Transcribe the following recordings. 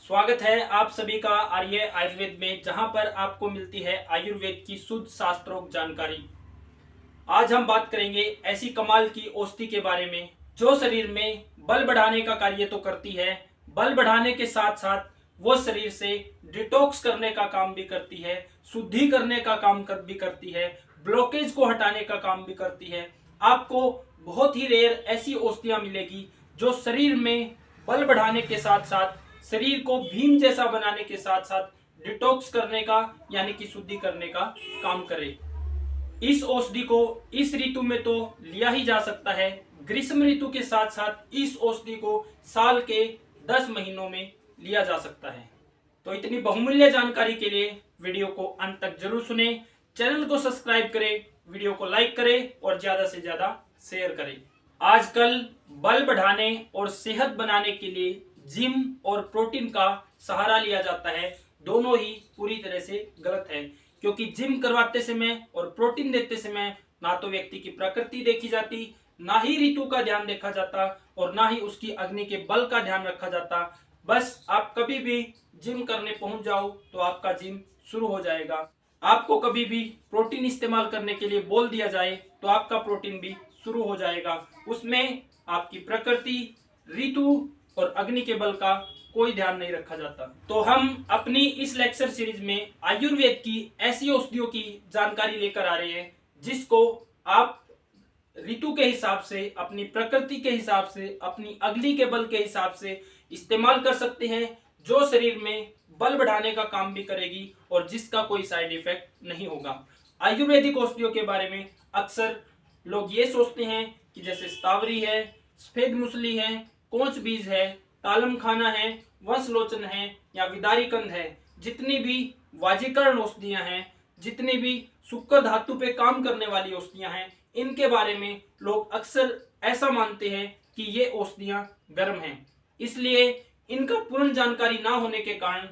स्वागत है आप सभी का आर्य आयुर्वेद में, जहां पर आपको मिलती है आयुर्वेद की शुद्ध शास्त्रोक्त जानकारी। आज हम बात करेंगे ऐसी कमाल की औषधि के बारे में जो शरीर में बल बढ़ाने का कार्य तो करती है, बल बढ़ाने के साथ साथ वो शरीर से डिटॉक्स करने का काम भी करती है, शुद्धि करने का काम भी करती है, ब्लॉकेज को हटाने का काम भी करती है। आपको बहुत ही रेयर ऐसी औषधियां मिलेगी जो शरीर में बल बढ़ाने के साथ साथ शरीर को भीम जैसा बनाने के साथ साथ डिटॉक्स करने का यानी कि शुद्धि करने का काम करे। इस औषधि को इस ऋतु में तो लिया ही जा सकता है, ग्रीष्म ऋतु के साथ साथ इस औषधि को साल के 10 महीनों में लिया जा सकता है। तो इतनी बहुमूल्य जानकारी के लिए वीडियो को अंत तक जरूर सुने, चैनल को सब्सक्राइब करें, वीडियो को लाइक करें और ज्यादा से ज्यादा शेयर करें। आजकल बल बढ़ाने और सेहत बनाने के लिए जिम और प्रोटीन का सहारा लिया जाता है। दोनों ही पूरी तरह से गलत है, क्योंकि जिम करवाते समय और प्रोटीन देते समय ना तो व्यक्ति की प्रकृति देखी जाती, ना ही ऋतु का ध्यान देखा जाता और ना ही उसकी अग्नि के बल का ध्यान रखा जाता। बस आप कभी भी जिम करने पहुंच जाओ तो आपका जिम शुरू हो जाएगा। आपको कभी भी प्रोटीन इस्तेमाल करने के लिए बोल दिया जाए तो आपका प्रोटीन भी शुरू हो जाएगा। उसमें आपकी प्रकृति, ऋतु और अग्नि के बल का कोई ध्यान नहीं रखा जाता। तो हम अपनी इस लेक्चर सीरीज में आयुर्वेद की ऐसी औषधियों की जानकारी लेकर आ रहे हैं जिसको आप ऋतु के हिसाब से, अपनी प्रकृति के हिसाब से, अपनी अग्नि के बल के हिसाब से इस्तेमाल कर सकते हैं, जो शरीर में बल बढ़ाने का काम भी करेगी और जिसका कोई साइड इफेक्ट नहीं होगा। आयुर्वेदिक औषधियों के बारे में अक्सर लोग ये सोचते हैं कि जैसे स्तावरी है, सफेद मूसली है, कोंच बीज है, तालम खाना है, वंशलोचन है या विदारी कंद है, जितनी भी वाजीकरण औषधियां हैं, जितनी भी शुक्र धातु पे काम करने वाली औषधियां हैं, इनके बारे में लोग अक्सर ऐसा मानते हैं कि ये औषधियां गर्म हैं। इसलिए इनका पूर्ण जानकारी ना होने के कारण,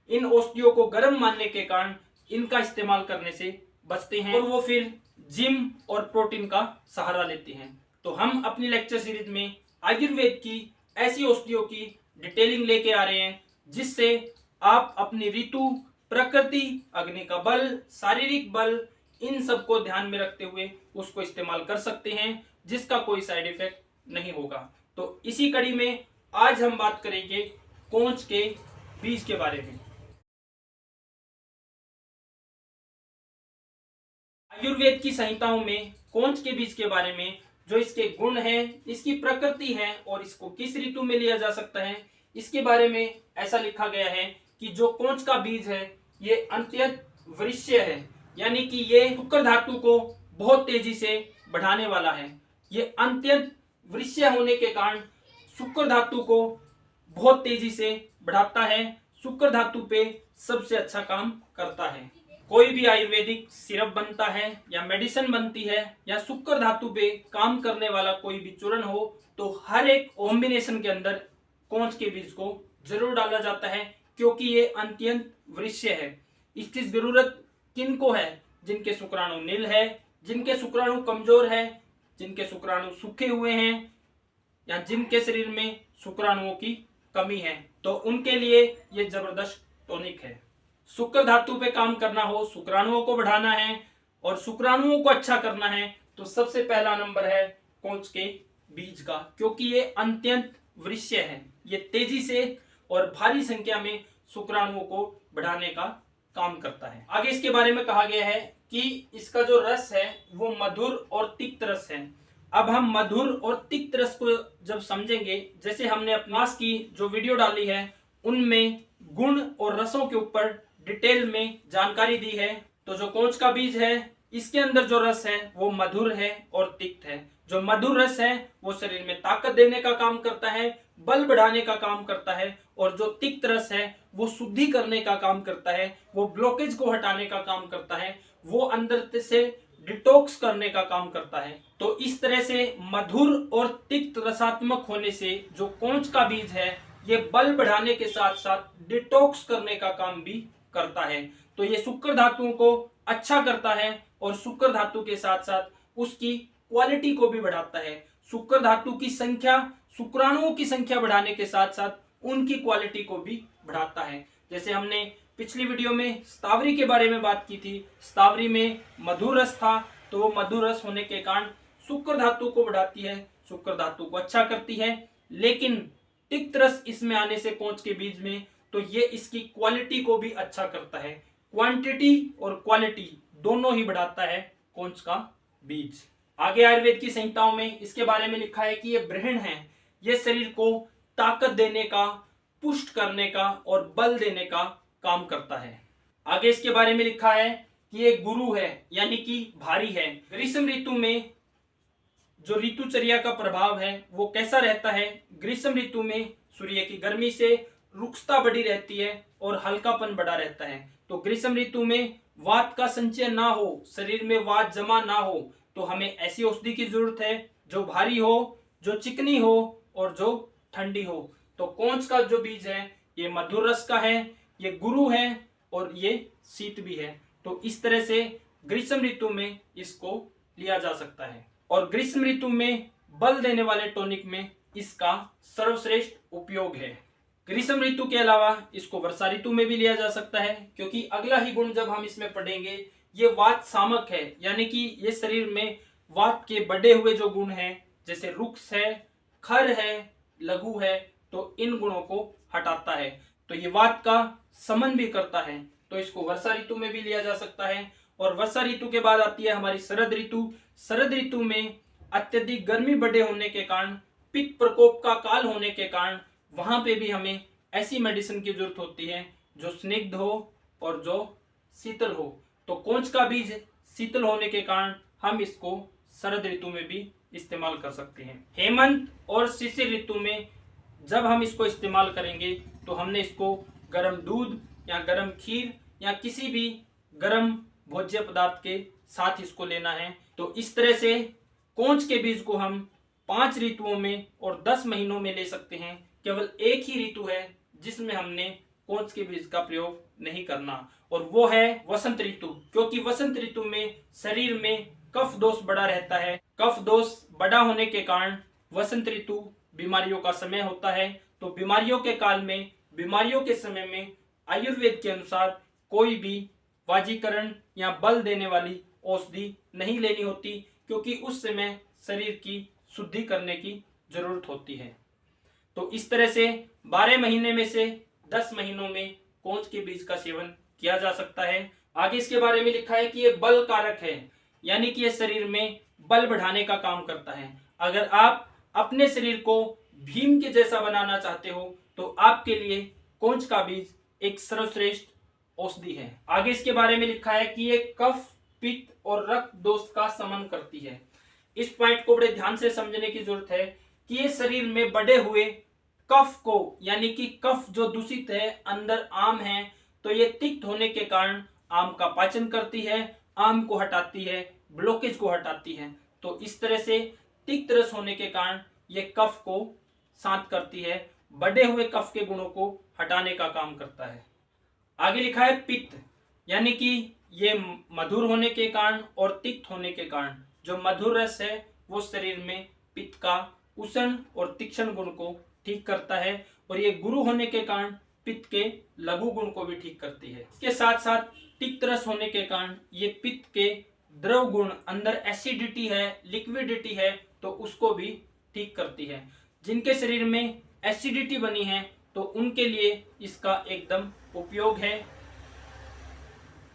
इन औषधियों को गर्म मानने के कारण इनका इस्तेमाल करने से बचते हैं और वो फिर जिम और प्रोटीन का सहारा लेते हैं। तो हम अपनी लेक्चर सीरीज में आयुर्वेद की ऐसी औषधियों की डिटेलिंग लेके आ रहे हैं जिससे आप अपनी ऋतु, प्रकृति, अग्नि का बल, शारीरिक बल, इन सब को ध्यान में रखते हुए उसको इस्तेमाल कर सकते हैं, जिसका कोई साइड इफेक्ट नहीं होगा। तो इसी कड़ी में आज हम बात करेंगे कोंच के बीज के बारे में। आयुर्वेद की संहिताओं में कोंच के बीज के बारे में जो इसके गुण हैं, इसकी प्रकृति है और इसको किस ऋतु में लिया जा सकता है, इसके बारे में ऐसा लिखा गया है कि जो कोंच का बीज है ये अत्यंत वृष्य है, यानी कि ये शुक्र धातु को बहुत तेजी से बढ़ाने वाला है। ये अत्यंत वृष्य होने के कारण शुक्र धातु को बहुत तेजी से बढ़ाता है, शुक्र धातु पे सबसे अच्छा काम करता है। कोई भी आयुर्वेदिक सिरप बनता है या मेडिसिन बनती है या शुक्र धातु पे काम करने वाला कोई भी चूर्ण हो तो हर एक कॉम्बिनेशन के अंदर कोंच के बीज को जरूर डाला जाता है, क्योंकि ये अत्यंत वृष्य है। इसकी जरूरत किनको है? जिनके शुक्राणु नील है, जिनके शुक्राणु कमजोर है, जिनके शुक्राणु सूखे हुए हैं या जिनके शरीर में शुक्राणुओं की कमी है, तो उनके लिए ये जबरदस्त टॉनिक है। शुक्र धातु पे काम करना हो, शुक्राणुओं को बढ़ाना है और शुक्राणुओं को अच्छा करना है, तो सबसे पहला नंबर है कोंच के बीज का, क्योंकि ये अत्यंत वृष्य है। ये तेजी से और भारी संख्या में शुक्राणुओं को बढ़ाने का काम करता है। आगे इसके बारे में कहा गया है कि इसका जो रस है वो मधुर और तिक्त रस है। अब हम मधुर और तिक्त रस को जब समझेंगे, जैसे हमने अपनास की जो वीडियो डाली है उनमें गुण और रसों के ऊपर डिटेल में जानकारी दी है, तो जो कोंच का बीज है इसके अंदर जो रस है वो मधुर है और तिक्त है। जो मधुर रस है वो शरीर में ताकत देने का काम करता है, बल बढ़ाने का काम करता है, और जो तिक्त रस है वो शुद्धि करने का काम करता है, वो ब्लॉकेज को हटाने का काम करता है, वो अंदर से डिटॉक्स करने का काम करता है। तो इस तरह से मधुर और तिक्त रसात्मक होने से जो कोंच का बीज है ये बल बढ़ाने के साथ साथ डिटॉक्स करने का काम भी करता है। तो ये शुक्र धातुओं को अच्छा करता है और शुक्र धातु के साथ साथ उसकी क्वालिटी को भी बढ़ाता है। शुक्र धातु की संख्या, शुक्राणुओं की संख्या बढ़ाने के साथ साथ उनकी क्वालिटी को भी बढ़ाता है। जैसे हमने पिछली वीडियो में स्तावरी के बारे में बात की थी, स्तावरी में मधुर रस था, तो वो मधुर रस होने के कारण शुक्र धातु को बढ़ाती है, शुक्र धातु को अच्छा करती है। लेकिन तिक्त रस इसमें आने से कोंच के बीज में, तो ये इसकी क्वालिटी को भी अच्छा करता है, क्वांटिटी और क्वालिटी दोनों ही बढ़ाता है कोंच का बीज। आगे आयुर्वेद की संहिताओं में इसके बारे में लिखा है कि ये ब्रहण है, ये शरीर को ताकत देने का, पुष्ट करने का और बल देने का काम करता है। आगे इसके बारे में लिखा है कि ये गुरु है, यानी कि भारी है। ग्रीष्म ऋतु में जो ऋतुचर्या का प्रभाव है वो कैसा रहता है? ग्रीष्म ऋतु में सूर्य की गर्मी से रुक्षता बढ़ी रहती है और हल्कापन बढ़ा रहता है। तो ग्रीष्म ऋतु में वात का संचय ना हो, शरीर में वात जमा ना हो, तो हमें ऐसी औषधि की जरूरत है जो भारी हो, जो चिकनी हो और जो ठंडी हो। तो कोंच का जो बीज है ये मधुर रस का है, ये गुरु है और ये शीत भी है। तो इस तरह से ग्रीष्म ऋतु में इसको लिया जा सकता है। और ग्रीष्म ऋतु में बल देने वाले टॉनिक में इसका सर्वश्रेष्ठ उपयोग है। ग्रीष्म ऋतु के अलावा इसको वर्षा ऋतु में भी लिया जा सकता है, क्योंकि अगला ही गुण जब हम इसमें पढ़ेंगे, ये वात सामक है, यानी कि ये शरीर में वात के बढ़े हुए जो गुण हैं, जैसे रुक्ष है, खर है, लघु है, तो इन गुणों को हटाता है। तो ये वात का समन भी करता है, तो इसको वर्षा ऋतु में भी लिया जा सकता है। और वर्षा ऋतु के बाद आती है हमारी शरद ऋतु। शरद ऋतु में अत्यधिक गर्मी बढ़े होने के कारण, पित्त प्रकोप का काल होने के कारण, वहां पे भी हमें ऐसी मेडिसिन की जरूरत होती है जो स्निग्ध हो और जो शीतल हो। तो कोंच का बीज शीतल होने के कारण हम इसको शरद ऋतु में भी इस्तेमाल कर सकते हैं। हेमंत और शिशिर ऋतु में जब हम इसको इस्तेमाल करेंगे तो हमने इसको गर्म दूध या गर्म खीर या किसी भी गर्म भोज्य पदार्थ के साथ इसको लेना है। तो इस तरह से कोंच के बीज को हम 5 ऋतुओं में और 10 महीनों में ले सकते हैं। केवल एक ही ऋतु है जिसमें हमने कोंच के बीज का प्रयोग नहीं करना, और वो है वसंत ऋतु। क्योंकि वसंत ऋतु में शरीर में कफ दोष बढ़ा रहता है। कफ दोष बढ़ा होने के कारण वसंत ऋतु बीमारियों का समय होता है। तो बीमारियों के काल में, बीमारियों के समय में आयुर्वेद के अनुसार कोई भी वाजीकरण या बल देने वाली औषधि नहीं लेनी होती, क्योंकि उस समय शरीर की शुद्धि करने की जरूरत होती है। तो इस तरह से 12 महीने में से 10 महीनों में कोंच के बीज का सेवन किया जा सकता है। आगे इसके बारे में लिखा है कि ये बल कारक है, यानी कि ये शरीर में बल बढ़ाने का काम करता है। अगर आप अपने शरीर को भीम के जैसा बनाना चाहते हो तो आपके लिए कोंच का बीज एक सर्वश्रेष्ठ औषधि है। आगे इसके बारे में लिखा है कि ये कफ, पित्त और रक्त दोष का शमन करती है। इस पॉइंट को बड़े ध्यान से समझने की जरूरत है कि ये शरीर में बढ़े हुए कफ को, यानी कि कफ जो दूषित है, अंदर आम है, तो ये तिक्त होने के कारण आम का पाचन करती है, आम को हटाती है, ब्लॉकेज को हटाती है। तो इस तरह से तिक्त रस होने के कारण ये कफ को शांत करती है, बढ़े हुए कफ के गुणों को हटाने का काम करता है। आगे लिखा है पित्त, यानी कि ये मधुर होने के कारण और तिक्त होने के कारण जो मधुर रस है वो शरीर में पित्त का उष्ण और तीक्ष्ण गुण को ठीक करता है, और ये गुरु होने के कारण पित्त के लघु गुण को भी ठीक करती है। इसके साथ साथ तिक्त रस होने के कारण ये पित्त के द्रव गुण, अंदर एसिडिटी है, लिक्विडिटी है, तो उसको भी ठीक करती है। जिनके शरीर में एसिडिटी बनी है तो उनके लिए इसका एकदम उपयोग है।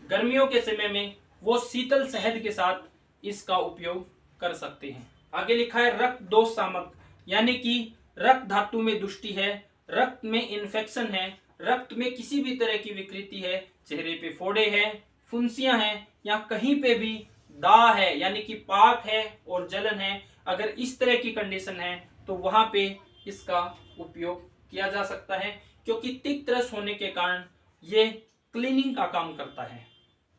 गर्मियों के समय में वो शीतल शहद के साथ इसका उपयोग कर सकते हैं। आगे लिखा है रक्त दोष शामक, यानी कि रक्त धातु में दुष्टि है, रक्त में इन्फेक्शन है, रक्त में किसी भी तरह की विकृति है, चेहरे पे फोड़े हैं, फुंसियां हैं या कहीं पे भी दाग है, यानी कि पाक है और जलन है, अगर इस तरह की कंडीशन है तो वहां पे इसका उपयोग किया जा सकता है। क्योंकि तिक्त रस होने के कारण ये क्लीनिंग का काम करता है।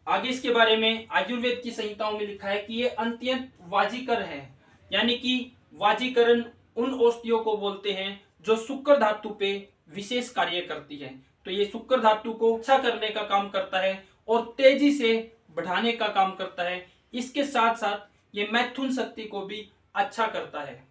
आगे इसके बारे में आयुर्वेद की संहिताओं में लिखा है कि ये अत्यंत वाजीकर है, यानी कि वाजीकरण उन औषधियों को बोलते हैं जो शुक्र धातु पे विशेष कार्य करती है। तो ये शुक्र धातु को अच्छा करने का काम करता है और तेजी से बढ़ाने का काम करता है। इसके साथ साथ ये मैथुन शक्ति को भी अच्छा करता है।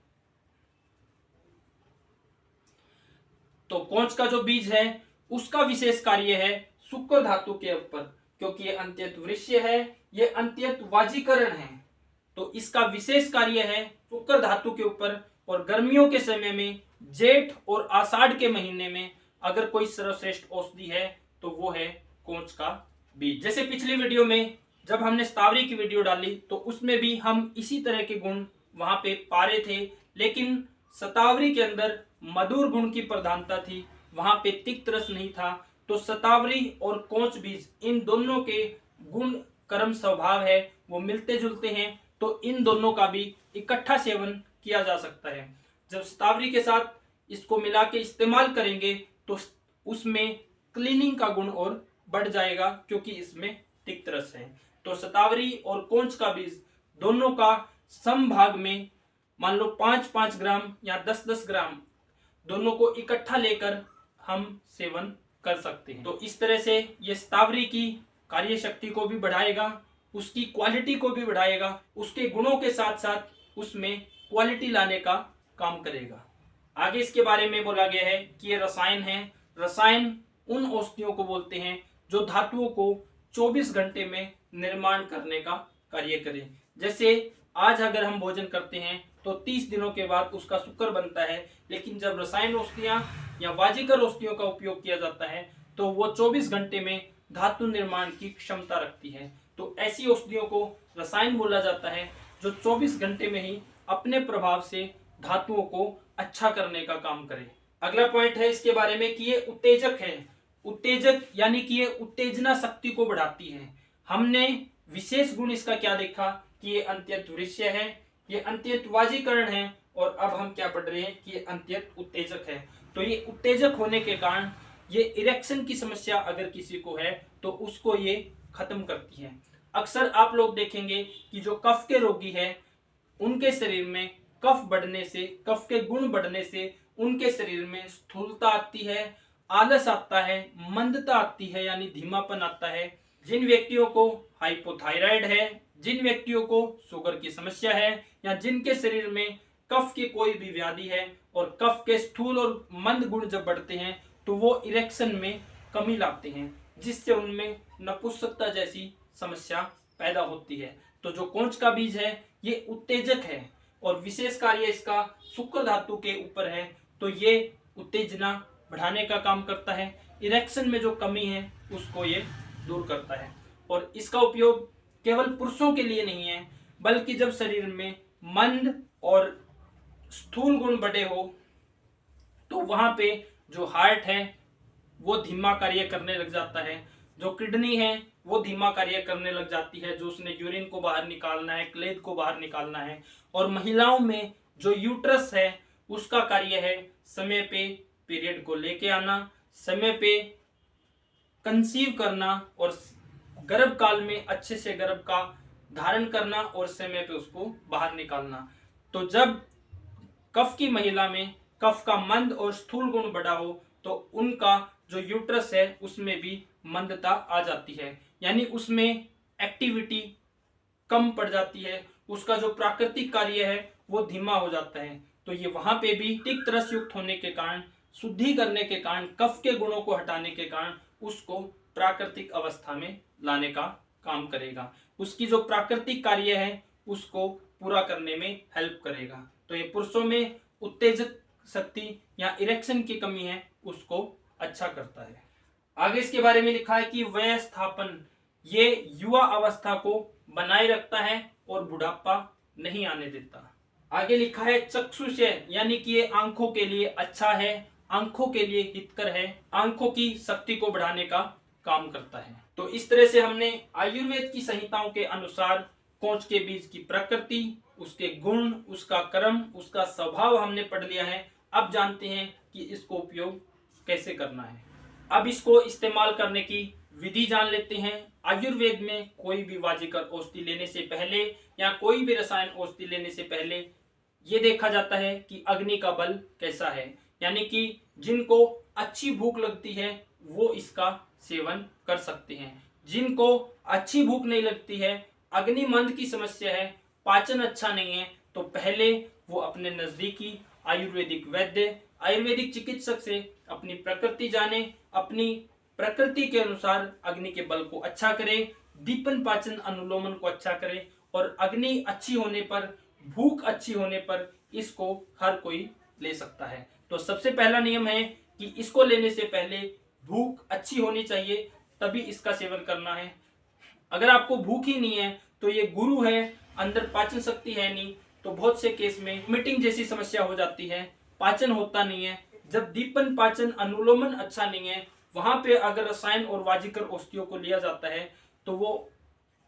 तो कोंच का जो बीज है उसका विशेष कार्य है शुक्र धातु के ऊपर, क्योंकि ये अंत्यत वृष्य है, ये अंत्यत वाजीकरण है, तो इसका विशेष कार्य है शुक्र धातु के ऊपर। और गर्मियों के समय में जेठ और आषाढ़ के महीने में अगर कोई सर्वश्रेष्ठ औषधि है तो वो है कोंच का बीज। जैसे पिछली वीडियो में जब हमने स्तावरी की वीडियो डाली तो उसमें भी हम इसी तरह के गुण वहां पे पा रहे थे, लेकिन शतावरी के अंदर मधुर गुण की प्रधानता थी, वहां पे तिक्त रस नहीं था। तो शतावरी और कोंच बीज इन दोनों के गुण कर्म स्वभाव है वो मिलते जुलते हैं, तो इन दोनों का भी इकट्ठा सेवन किया जा सकता है। जब शतावरी के साथ इसको मिला के इस्तेमाल करेंगे तो उसमें क्लीनिंग का गुण और बढ़ जाएगा, क्योंकि इसमें तिक्त रस है। तो शतावरी और कोंच का बीज दोनों का समभाग में मान लो 5-5 ग्राम या 10-10 ग्राम दोनों को इकट्ठा लेकर हम सेवन कर सकते हैं। तो इस तरह से ये शतावरी की कार्य शक्ति को भी बढ़ाएगा, उसकी क्वालिटी को भी बढ़ाएगा, उसके गुणों के साथ साथ उसमें क्वालिटी लाने का काम करेगा। आगे इसके बारे में बोला गया है कि ये रसायन है। रसायन उन औषधियों को बोलते हैं जो धातुओं को 24 घंटे में निर्माण करने का कार्य करें। जैसे आज अगर हम भोजन करते हैं तो 30 दिनों के बाद उसका शुक्र बनता है, लेकिन जब रसायन औषधियां या वाजीकर औषधियों का उपयोग किया जाता है तो वो 24 घंटे में धातु निर्माण की क्षमता रखती है। तो ऐसी औषधियों को रसायन बोला जाता है जो 24 घंटे में ही अपने प्रभाव से धातुओं को अच्छा करने का काम करे। अगला पॉइंट है इसके बारे में कि ये उत्तेजक है। उत्तेजक यानी कि ये उत्तेजना शक्ति को बढ़ाती है। हमने विशेष गुण इसका क्या देखा कि ये अंत्यत वृष्य है, ये अंत्यत वाजीकरण है, और अब हम क्या पढ़ रहे हैं कि ये अंत्यत उत्तेजक है। तो ये उत्तेजक होने के कारण ये इरेक्शन की समस्या अगर किसी को है तो उसको ये खत्म करती है। अक्सर आप लोग देखेंगे कि जो कफ के रोगी है उनके शरीर में कफ बढ़ने से, कफ के गुण बढ़ने से उनके शरीर में स्थूलता आती है, आलस आता है, मंदता आती है यानी धीमापन आता है। जिन व्यक्तियों को हाइपोथायराइड है, जिन व्यक्तियों को शुगर की समस्या है, या जिनके शरीर में कफ की कोई भी व्याधि है और कफ के स्थूल और मंद गुण जब बढ़ते हैं तो वो इरेक्शन में कमी लाते हैं, जिससे उनमें नपुंसकता जैसी समस्या पैदा होती है। तो जो कोंच का बीज है ये उत्तेजक है और विशेष कार्य इसका शुक्र धातु के ऊपर है, तो ये उत्तेजना बढ़ाने का काम करता है। इरेक्शन में जो कमी है उसको ये दूर करता है। और इसका उपयोग केवल पुरुषों के लिए नहीं है, बल्कि जब शरीर में मंद और स्थूल गुण बढ़े हो तो वहां पे जो हार्ट है वो धीमा कार्य करने लग जाता है, जो किडनी है वो धीमा कार्य करने लग जाती है, जो उसने यूरिन को बाहर निकालना है, क्लेद को बाहर निकालना है। और महिलाओं में जो यूट्रस है उसका कार्य है समय पे पीरियड को लेके आना, समय पे कंसीव करना और गर्भ काल में अच्छे से गर्भ का धारण करना और समय पे उसको बाहर निकालना। तो जब कफ की महिला में कफ का मंद और स्थूल गुण बढ़ा हो तो उनका जो यूट्रस है उसमें भी मंदता आ जाती है, यानी उसमें एक्टिविटी कम पड़ जाती है, उसका जो प्राकृतिक कार्य है वो धीमा हो जाता है। तो ये वहां पे भी तिक्त रस युक्त होने के कारण, शुद्धि करने के कारण, कफ के गुणों को हटाने के कारण उसको प्राकृतिक अवस्था में लाने का काम करेगा। उसकी जो प्राकृतिक कार्य है उसको पूरा करने में हेल्प करेगा। तो ये पुरुषों में उत्तेजक शक्ति या इरेक्शन की कमी है उसको अच्छा करता है। आगे इसके बारे में लिखा है कि वय स्थापन, ये युवा अवस्था को बनाए रखता है और बुढ़ापा नहीं आने देता। आगे लिखा है चक्षुषय, यानी कि ये आंखों के लिए अच्छा है, आंखों के लिए हितकर है, आंखों की शक्ति को बढ़ाने का काम करता है। तो इस तरह से हमने आयुर्वेद की संहिताओं के अनुसार कोंच के बीज की प्रकृति, उसके गुण, उसका कर्म, उसका स्वभाव हमने पढ़ लिया है। अब जानते हैं कि इसको उपयोग कैसे करना है। अब इसको इस्तेमाल करने की विधि जान लेते हैं। आयुर्वेद में कोई भी वाजीकर औषधि लेने से पहले या कोई भी रसायन औषधि लेने से पहले ये देखा जाता है कि अग्नि का बल कैसा है, यानी कि जिनको अच्छी भूख लगती है वो इसका सेवन कर सकते हैं। जिनको अच्छी भूख नहीं लगती है, अग्नि मंद की समस्या है, पाचन अच्छा नहीं है, तो पहले वो अपने नजदीकी आयुर्वेदिक वैद्य आयुर्वेदिक चिकित्सक से अपनी प्रकृति जाने, अपनी प्रकृति के अनुसार अग्नि के बल को अच्छा करे, दीपन पाचन अनुलोमन को अच्छा करे और अग्नि अच्छी होने पर, भूख अच्छी होने पर इसको हर कोई ले सकता है। तो सबसे पहला नियम है कि इसको लेने से पहले भूख अच्छी होनी चाहिए, तभी इसका सेवन करना है। अगर आपको भूख ही नहीं है तो ये गुरु है, अंदर पाचन शक्ति है नहीं, तो बहुत से केस में मीटिंग जैसी समस्या हो जाती है, पाचन होता नहीं है। जब दीपन पाचन अनुलोमन अच्छा नहीं है, वहां पे अगर रसायन और वाजिकर औषधियों को लिया जाता है तो वो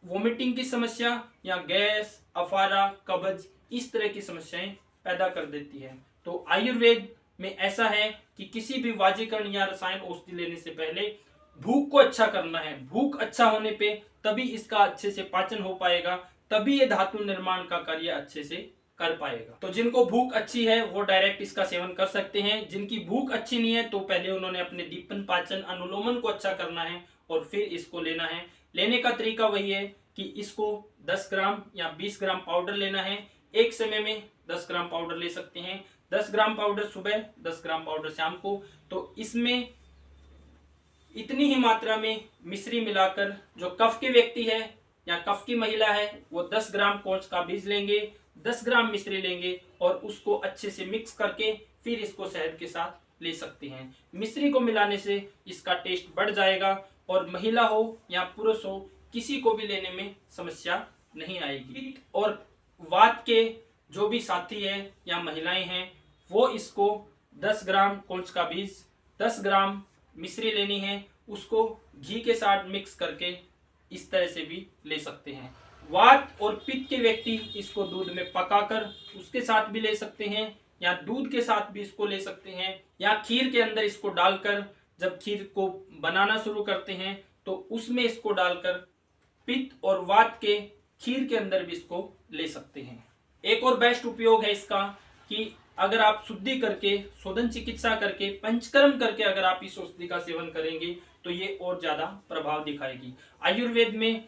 वोमिटिंग की समस्या या गैस, अफारा, कब्ज इस तरह की समस्याएं पैदा कर देती है। तो आयुर्वेद में ऐसा है कि किसी भी वाजीकरण या रसायन औषधि लेने से पहले भूख को अच्छा करना है। भूख अच्छा होने पे तभी इसका अच्छे से पाचन हो पाएगा, तभी ये धातु निर्माण का कार्य अच्छे से कर पाएगा। तो जिनको भूख अच्छी है वो डायरेक्ट इसका सेवन कर सकते हैं। जिनकी भूख अच्छी नहीं है तो पहले उन्होंने अपने दीपन पाचन अनुलोमन को अच्छा करना है और फिर इसको लेना है। लेने का तरीका वही है कि इसको 10 ग्राम या 20 ग्राम पाउडर लेना है। एक समय में 10 ग्राम पाउडर ले सकते हैं। 10 ग्राम पाउडर सुबह, 10 ग्राम पाउडर शाम को। तो इसमें इतनी ही मात्रा में मिश्री मिलाकर जो कफ के व्यक्ति है या कफ की महिला है वो 10 ग्राम कोंच का बीज लेंगे, 10 ग्राम मिश्री लेंगे और उसको अच्छे से मिक्स करके फिर इसको शहद के साथ ले सकते हैं। मिश्री को मिलाने से इसका टेस्ट बढ़ जाएगा और महिला हो या पुरुष हो किसी को भी लेने में समस्या नहीं आएगी। और वात के जो भी साथी है या महिलाएं हैं वो इसको 10 ग्राम कोंच का बीज, 10 ग्राम मिश्री लेनी है, उसको घी के साथ मिक्स करके इस तरह से भी ले सकते हैं। वात और पित्त के व्यक्ति इसको दूध में पकाकर उसके साथ भी ले सकते हैं या दूध के साथ भी इसको ले सकते हैं या खीर के अंदर इसको डालकर जब खीर को बनाना शुरू करते हैं तो उसमें इसको डालकर पित्त और वात के खीर के अंदर भी इसको ले सकते हैं। एक और बेस्ट उपयोग है इसका कि अगर आप शुद्धि करके, शोधन चिकित्सा करके, पंचकर्म करके अगर आप इस औषधि का सेवन करेंगे तो ये और ज्यादा प्रभाव दिखाएगी। आयुर्वेद में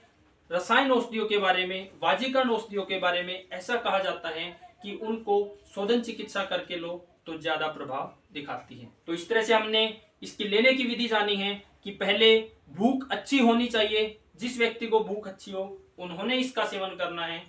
रसायन औषधियों के बारे में, वाजीकरण औषधियों के बारे में ऐसा कहा जाता है कि उनको शोधन चिकित्सा करके लो तो ज्यादा प्रभाव दिखाती है। तो इस तरह से हमने इसकी लेने की विधि जानी है कि पहले भूख अच्छी होनी चाहिए। जिस व्यक्ति को भूख अच्छी हो उन्होंने इसका सेवन करना है।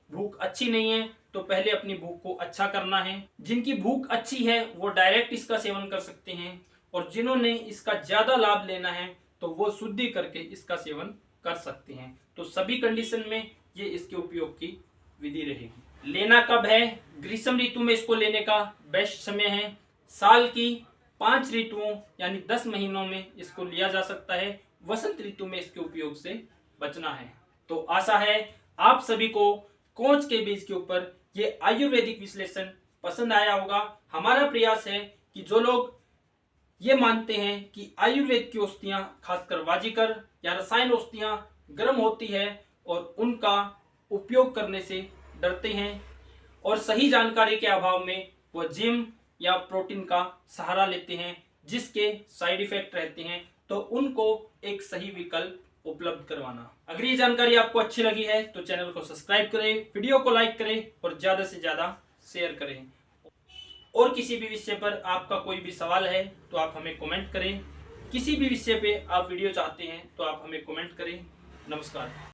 भूख अच्छी नहीं है तो पहले अपनी भूख को अच्छा करना है। जिनकी भूख अच्छी है वो डायरेक्ट इसका सेवन कर सकते हैं और जिन्होंने इसका ज्यादा लाभ लेना है तो वो शुद्धि करके इसका सेवन कर सकते हैं। तो सभी कंडीशन में ये इसके उपयोग की विधि रहेगी। लेना कब है? ग्रीष्म ऋतु में इसको लेने का बेस्ट समय है। साल की 5 ऋतुओं यानी 10 महीनों में इसको लिया जा सकता है। वसंत ऋतु में इसके उपयोग से बचना है। तो आशा है आप सभी को कोंच के बीज के ऊपर ये आयुर्वेदिक विश्लेषण पसंद आया होगा। हमारा प्रयास है कि जो लोग ये मानते हैं कि आयुर्वेद की औषधियां, खासकर वाजीकर या रसायन औषधियां गर्म होती है और उनका उपयोग करने से डरते हैं और सही जानकारी के अभाव में वो जिम या प्रोटीन का सहारा लेते हैं जिसके साइड इफेक्ट रहते हैं, तो उनको एक सही विकल्प उपलब्ध करवाना। अगर ये जानकारी आपको अच्छी लगी है तो चैनल को सब्सक्राइब करें, वीडियो को लाइक करें और ज्यादा से ज्यादा शेयर करें। और किसी भी विषय पर आपका कोई भी सवाल है तो आप हमें कमेंट करें। किसी भी विषय पे आप वीडियो चाहते हैं तो आप हमें कमेंट करें। नमस्कार।